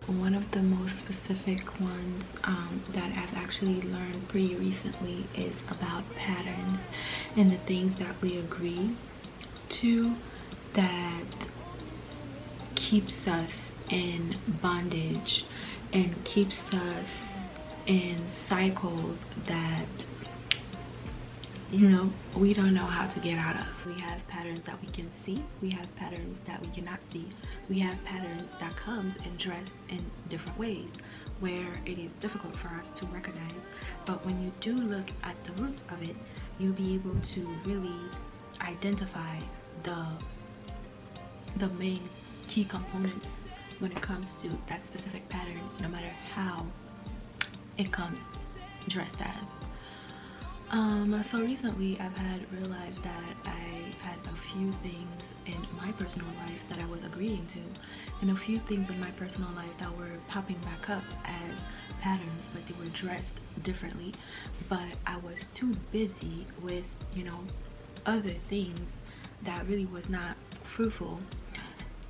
one of the most specific ones that I've actually learned pretty recently is about patterns and the things that we agree to that keeps us in bondage and keeps us in cycles that, you know, we don't know how to get out of. We have patterns that we can see, we have patterns that we cannot see, we have patterns that comes and dress in different ways where it is difficult for us to recognize. But when you do look at the roots of it, you'll be able to really identify the main key components when it comes to that specific pattern, no matter how it comes dressed as. So recently I've had realized that I had a few things in my personal life that I was agreeing to, and a few things in my personal life that were popping back up as patterns, but they were dressed differently. But I was too busy with, you know, other things that really was not fruitful,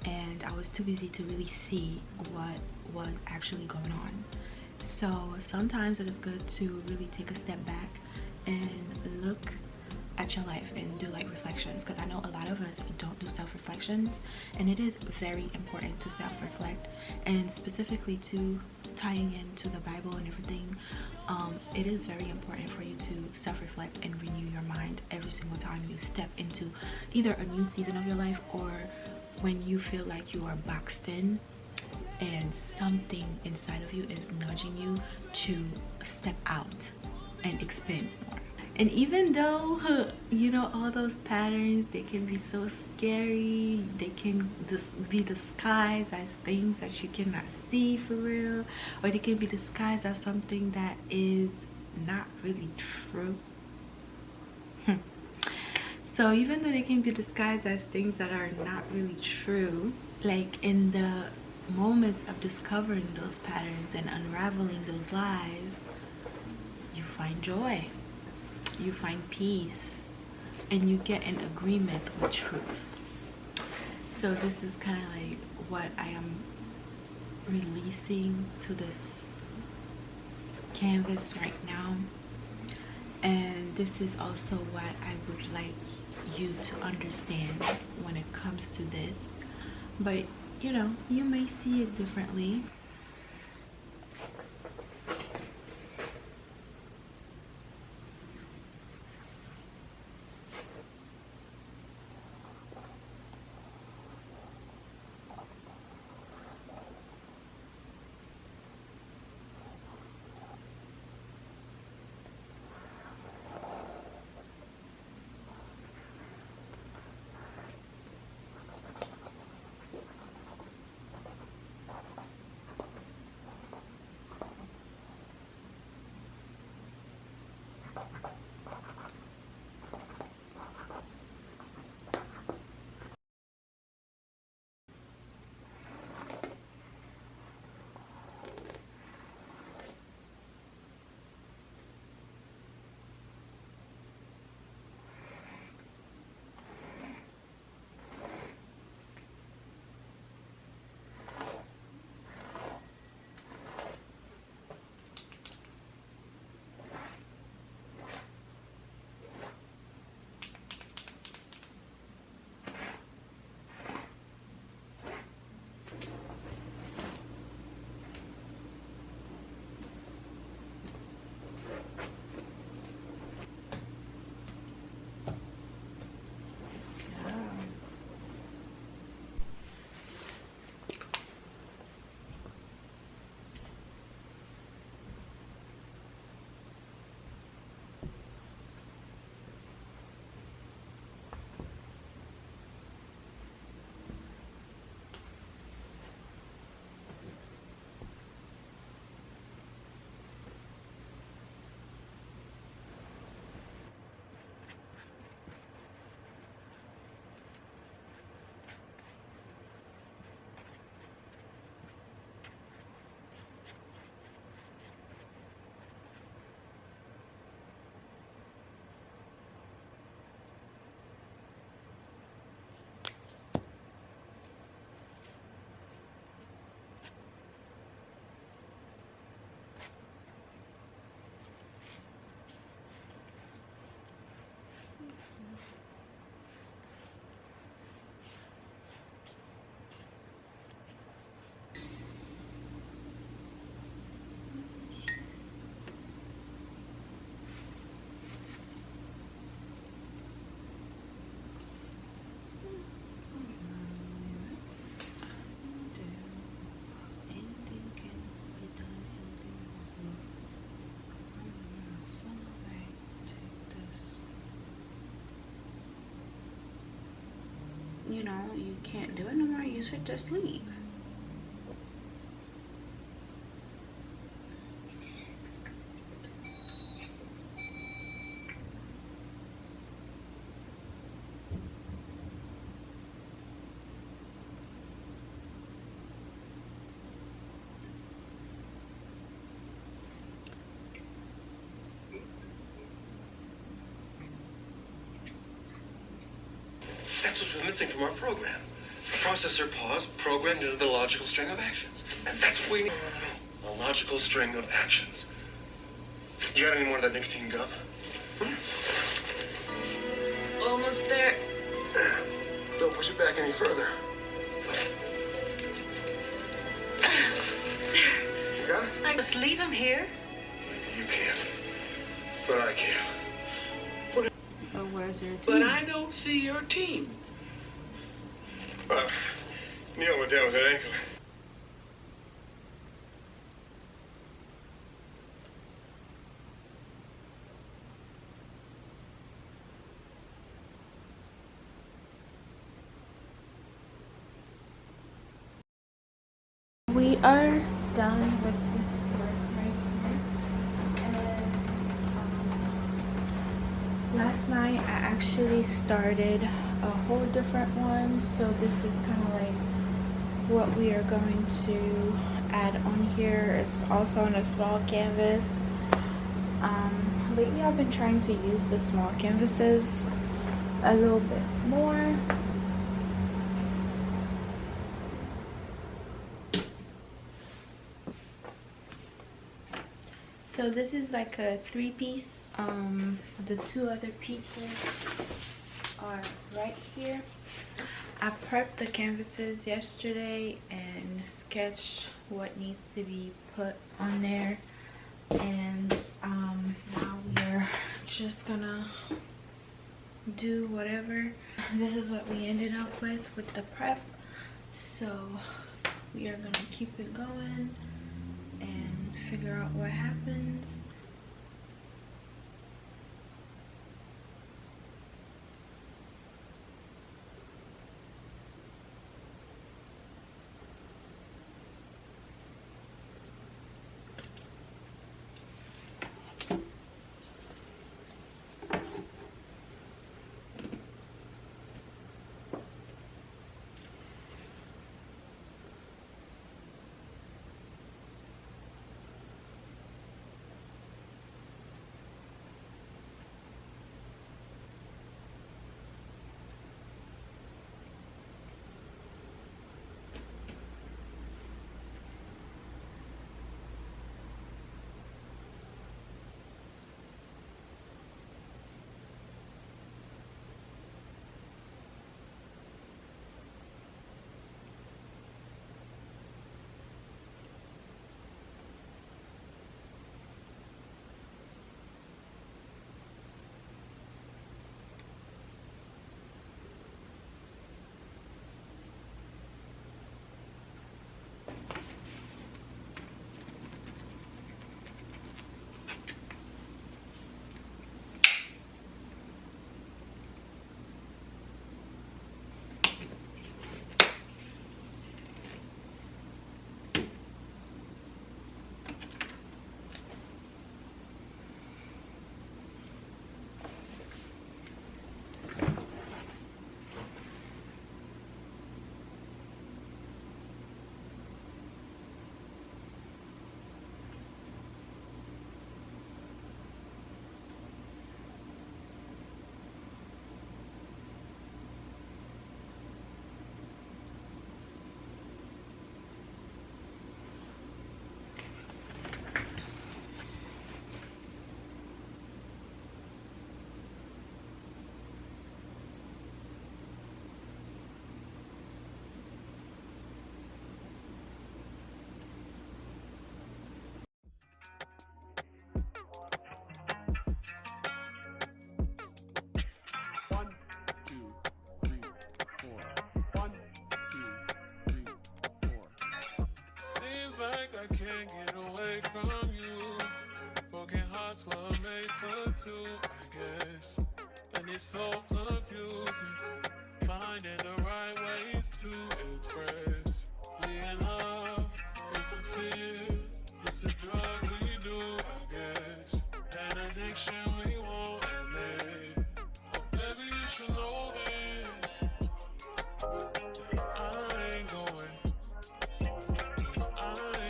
and I was too busy to really see what was actually going on. So sometimes it is good to really take a step back and look at your life and do like reflections, because I know a lot of us don't do self-reflections, and it is very important to self-reflect, and specifically to tying into the Bible and everything. It is very important for you to self-reflect and renew your mind every single time you step into either a new season of your life, or when you feel like you are boxed in and something inside of you is nudging you to step out and expand more. And even though, you know, all those patterns, they can be so scary, they can just be disguised as things that you cannot see for real, or they can be disguised as something that is not really true. So even though they can be disguised as things that are not really true, like in the moments of discovering those patterns and unraveling those lies, you find joy, you find peace, and you get in agreement with truth. So this is kind of like what I am releasing to this canvas right now, and this is also what I would like you to understand when it comes to this. But you know, you may see it differently. you know, you can't do it no more, you should just leave. That's what's been missing from our program. A processor pause programmed into the logical string of actions. And that's what we need. A logical string of actions. You got any more of that nicotine gum? Almost there. Don't push it back any further. You got it? I just leave him here. You can't. But I can. But where's your team? But I don't see your team. Neil went down with that ankle. We are done with this work right here. And last night I actually started a whole different one, so this is kind of like what we are going to add on here. It's also on a small canvas. Lately I've been trying to use the small canvases a little bit more. So this is like a 3-piece. The 2 other pieces are right here. I prepped the canvases yesterday and sketched what needs to be put on there, and now we're just gonna do whatever. This is what we ended up with the prep, so we are gonna keep it going and figure out what happens. Like I can't get away from you. Broken hearts were made for two, I guess. And it's so confusing. Find finding the right ways to express. We in love, it's a fear, it's a drug we do, I guess. An addiction we won't admit. Oh, baby, you should know this. I ain't going, I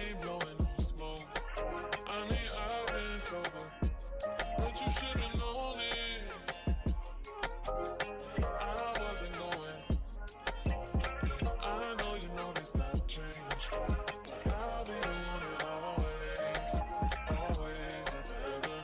ain't blowing no smoke. I mean, I've been sober, but you should've known it. I wasn't going. I know you know this not change, but I'll be the one that always, always and forever.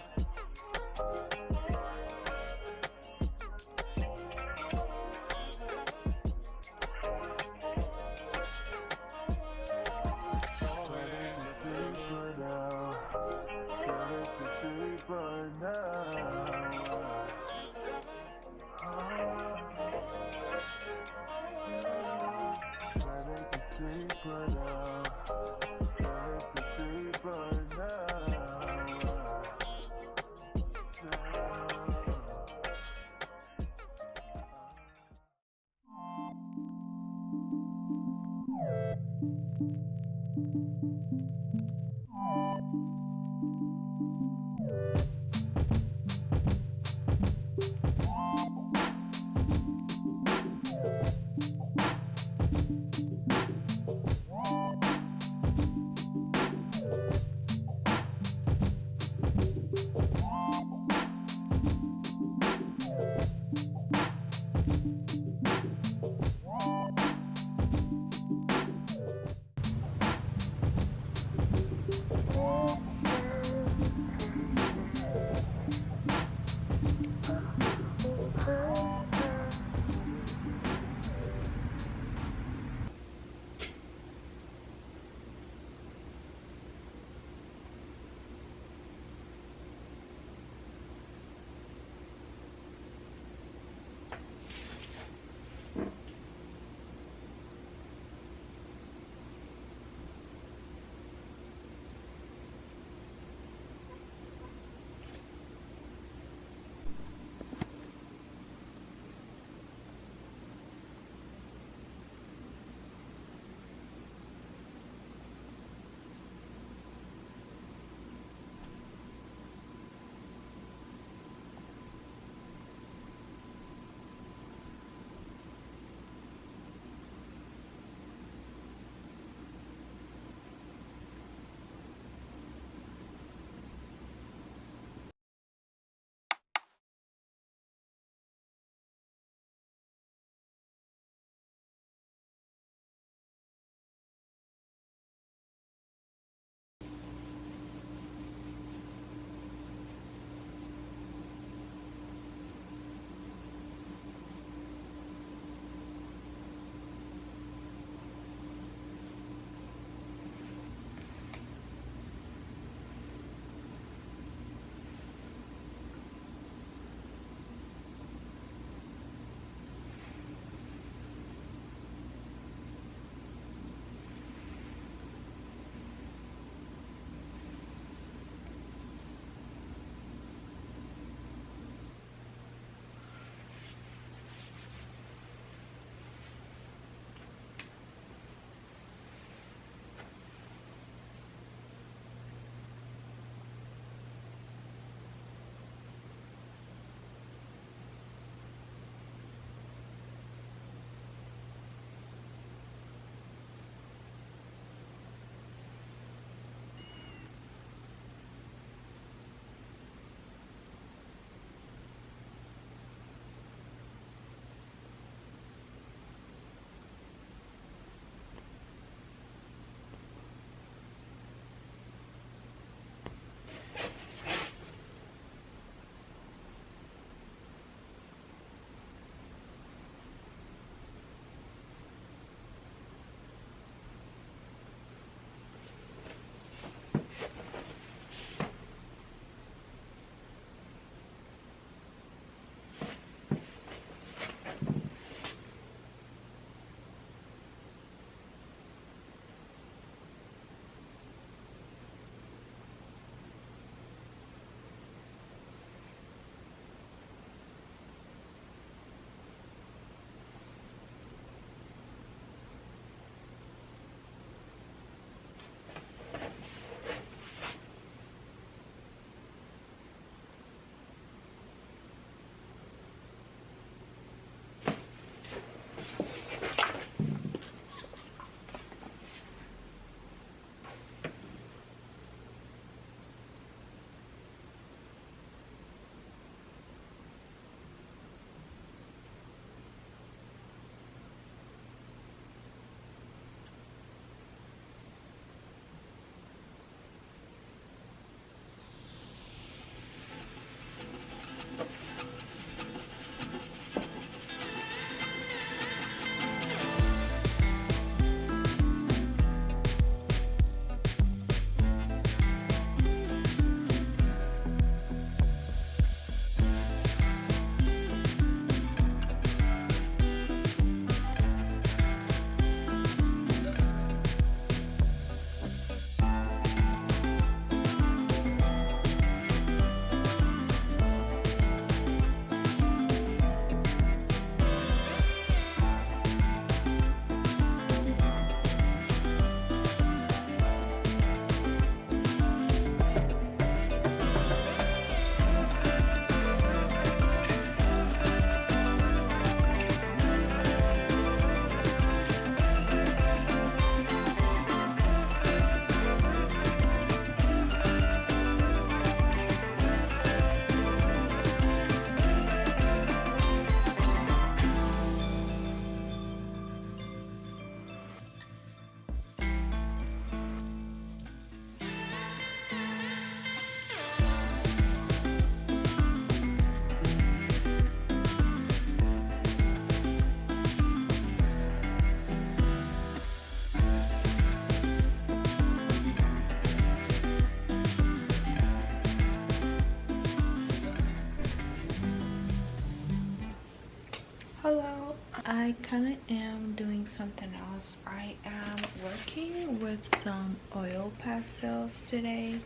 I kind of am doing something else. I am working with some oil pastels today.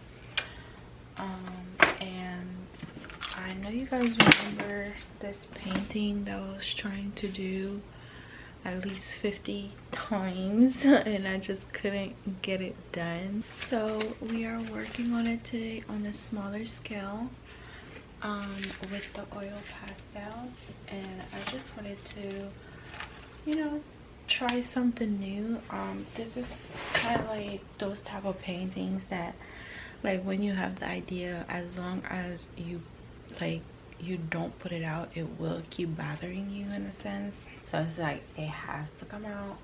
And I know you guys remember this painting that I was trying to do at least 50 times and I just couldn't get it done. So we are working on it today on a smaller scale with the oil pastels, and I just wanted to, you know, try something new. This is kind of like those type of paintings that, like, when you have the idea, as long as you you don't put it out, it will keep bothering you in a sense. So it's like it has to come out.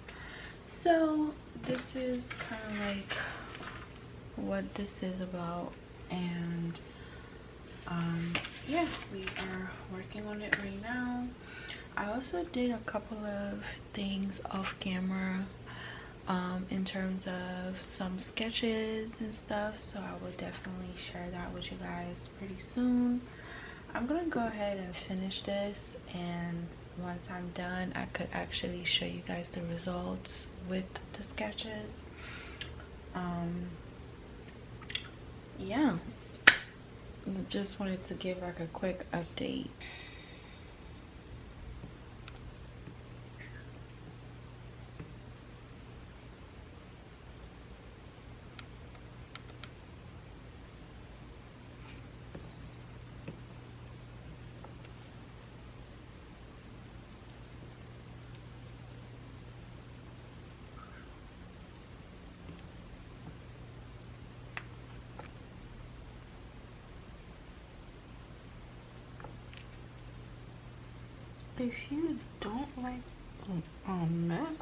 So this is kind of like what this is about, and yeah, we are working on it right now. I also did a couple of things off camera in terms of some sketches and stuff, so I will definitely share that with you guys pretty soon. I'm gonna go ahead and finish this, and once I'm done I could actually show you guys the results with the sketches. Yeah, just wanted to give like a quick update. If you don't like a mess,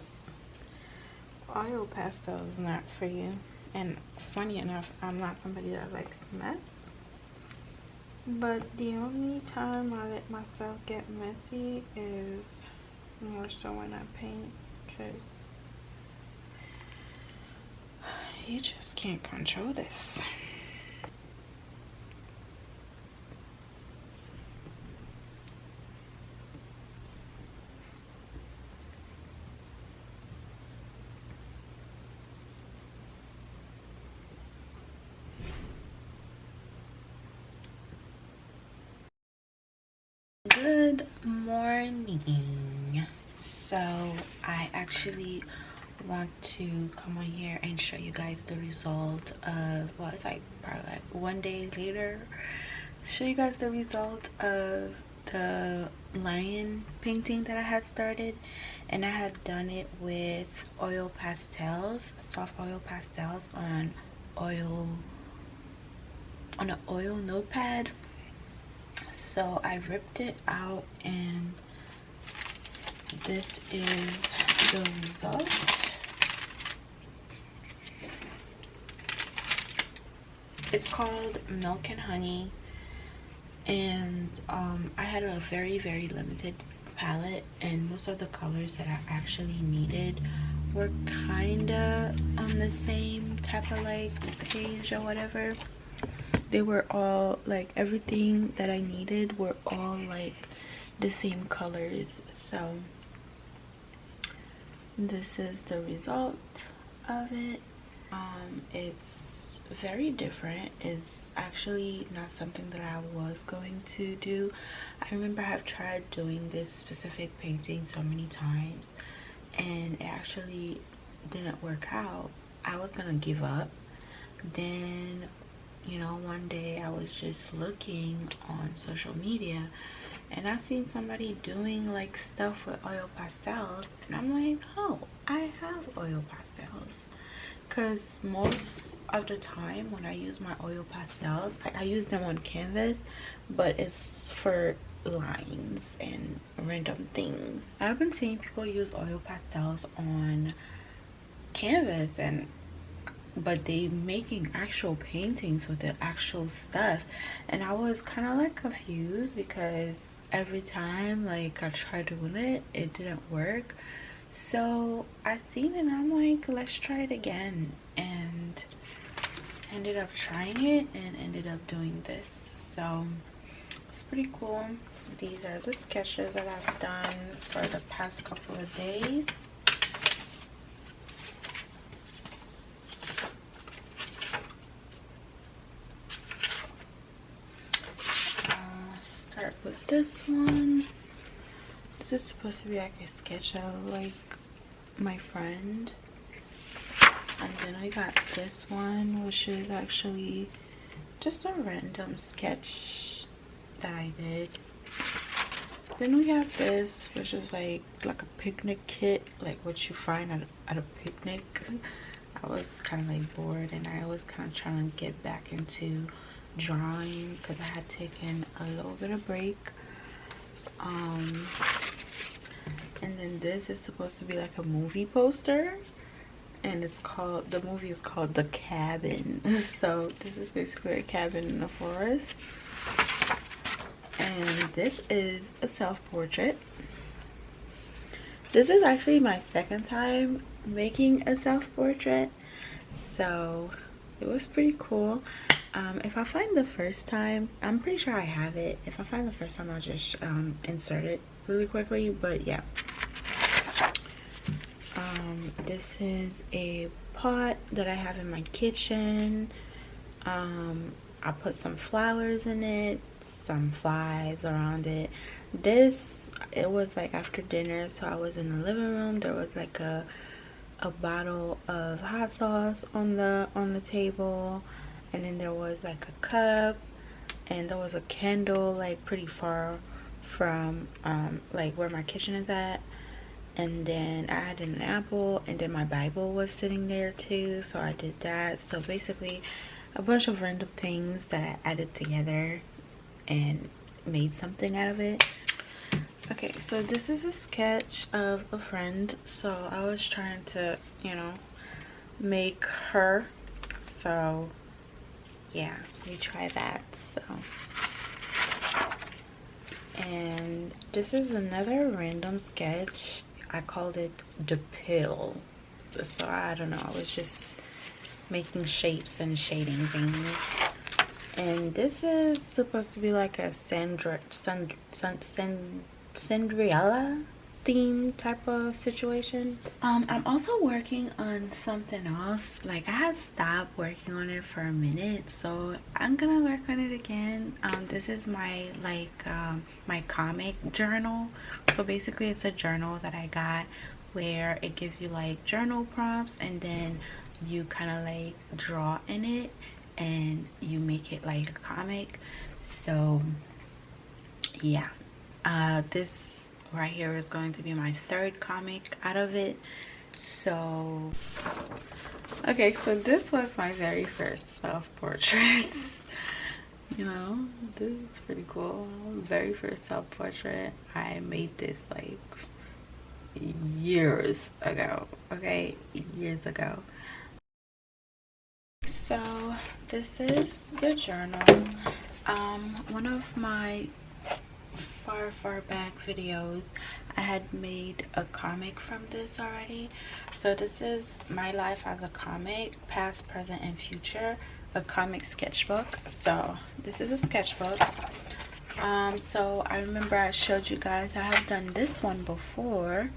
oil pastel is not for you. And funny enough, I'm not somebody that likes mess, but the only time I let myself get messy is more so when I paint, because you just can't control this. Good morning. So I actually want to come on here and show you guys the result of, well, it's like probably like one day later, show you guys the result of the lion painting that I had started. And I had done it with oil pastels, soft oil pastels on an oil notepad. So I ripped it out, and this is the result. It's called Milk and Honey, and I had a very limited palette, and most of the colors that I actually needed were kinda on the same type of like page or whatever. They were all like, everything that I needed were all like the same colors. So this is the result of it. It's very different. It's actually not something that I was going to do. I remember I've tried doing this specific painting so many times, and it actually didn't work out. I was gonna give up. Then, you know, one day I was just looking on social media, and I seen somebody doing like stuff with oil pastels, and I'm like, oh, I have oil pastels. Because most of the time when I use my oil pastels, I use them on canvas, but it's for lines and random things. I've been seeing people use oil pastels on canvas, but they making actual paintings with the actual stuff, and I was kind of like confused, because every time like I tried doing it, it didn't work. So I seen it and I'm like, let's try it again, and ended up trying it and ended up doing this. So it's pretty cool. these are the sketches that I've done for the past couple of days. Start with this one. This is supposed to be like a sketch of like my friend. And then I got this one, which is actually just a random sketch that I did. Then we have this, which is like a picnic kit, like what you find at a picnic. I was kind of like bored, and I was kind of trying to get back into drawing because I had taken a little bit of break. And then this is supposed to be like a movie poster, and the movie is called The Cabin. So this is basically a cabin in the forest. And this is a self-portrait. This is actually my second time making a self-portrait, so it was pretty cool. If I find the first time, I'm pretty sure I have it. If I find the first time, I'll just insert it really quickly. But yeah, this is a pot that I have in my kitchen. I put some flowers in it, some flies around it. It was like after dinner, so I was in the living room. There was like a bottle of hot sauce on the table, and then there was like a cup, and there was a candle like pretty far from like where my kitchen is at. And then I had an apple, and then my Bible was sitting there too, so I did that. So basically a bunch of random things that I added together and made something out of it. Okay, so this is a sketch of a friend. So I was trying to, you know, make her. So yeah, we try that. So, and this is another random sketch. I called it The Pill. So I don't know, I was just making shapes and shading things. And this is supposed to be like a Cinderella theme type of situation. I'm also working on something else. Like I had stopped working on it for a minute, so I'm gonna work on it again. This is my my comic journal. So basically it's a journal that I got where it gives you like journal prompts, and then you kind of like draw in it and you make it like a comic. So yeah, this right here is going to be my third comic out of it. So okay, so this was my very first self-portrait. You know, this is pretty cool. Very first self-portrait. I made this like years ago. Okay, years ago. So this is the journal. One of my far back videos, I had made a comic from this already. So this is my life as a comic, past, present, and future, a comic sketchbook. So this is a sketchbook. So I remember I showed you guys I have done this one before.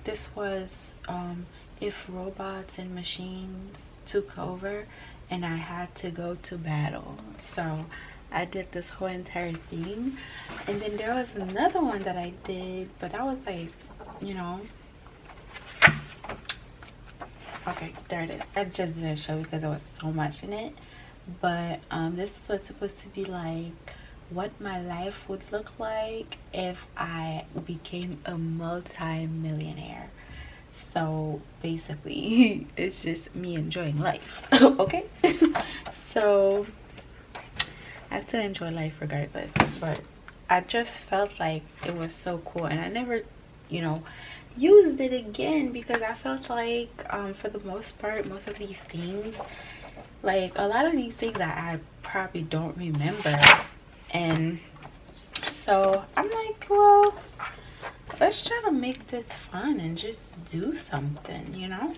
This was if robots and machines took over and I had to go to battle. So I did this whole entire thing. And then there was another one that I did, but that was like, you know, okay, there it is. I just didn't show you because there was so much in it. But this was supposed to be like what my life would look like if I became a multi-millionaire. So basically it's just me enjoying life. Okay. So I still enjoy life regardless, but I just felt like it was so cool, and I never, you know, used it again because I felt like for the most part, most of these things, like a lot of these things that I probably don't remember. And so I'm like, well, let's try to make this fun and just do something, you know.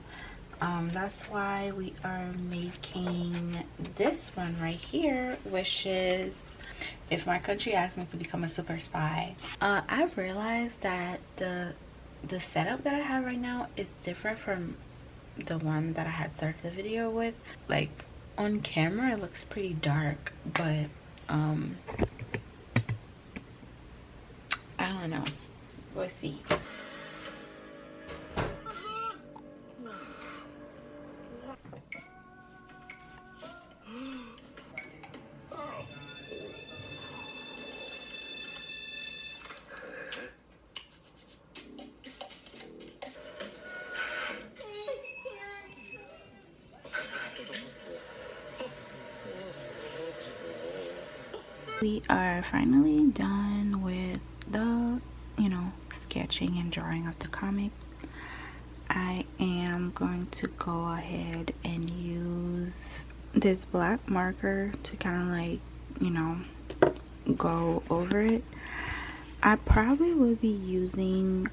That's why we are making this one right here, which is if my country asked me to become a super spy. I've realized that the setup that I have right now is different from the one that I had started the video with. Like on camera it looks pretty dark, but I don't know, we'll see. We are finally done with the, sketching and drawing of the comic. I am going to go ahead and use this black marker to kind of like, go over it. I probably will be using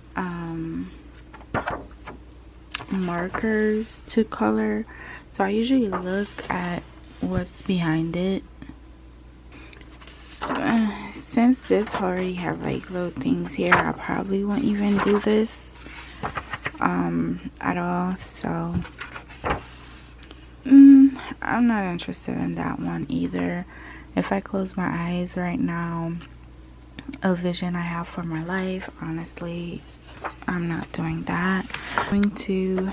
markers to color, so I usually look at what's behind it. Since this already have like little things here, I probably won't even do this at all, so I'm not interested in that one either. If I close my eyes right now, a vision I have for my life, honestly, I'm not doing that. I'm going to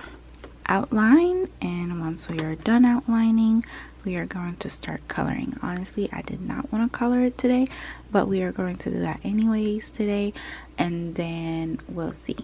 outline, and once we are done outlining, we are going to start coloring. Honestly, I did not want to color it today, but we are going to do that anyways today, and then we'll see.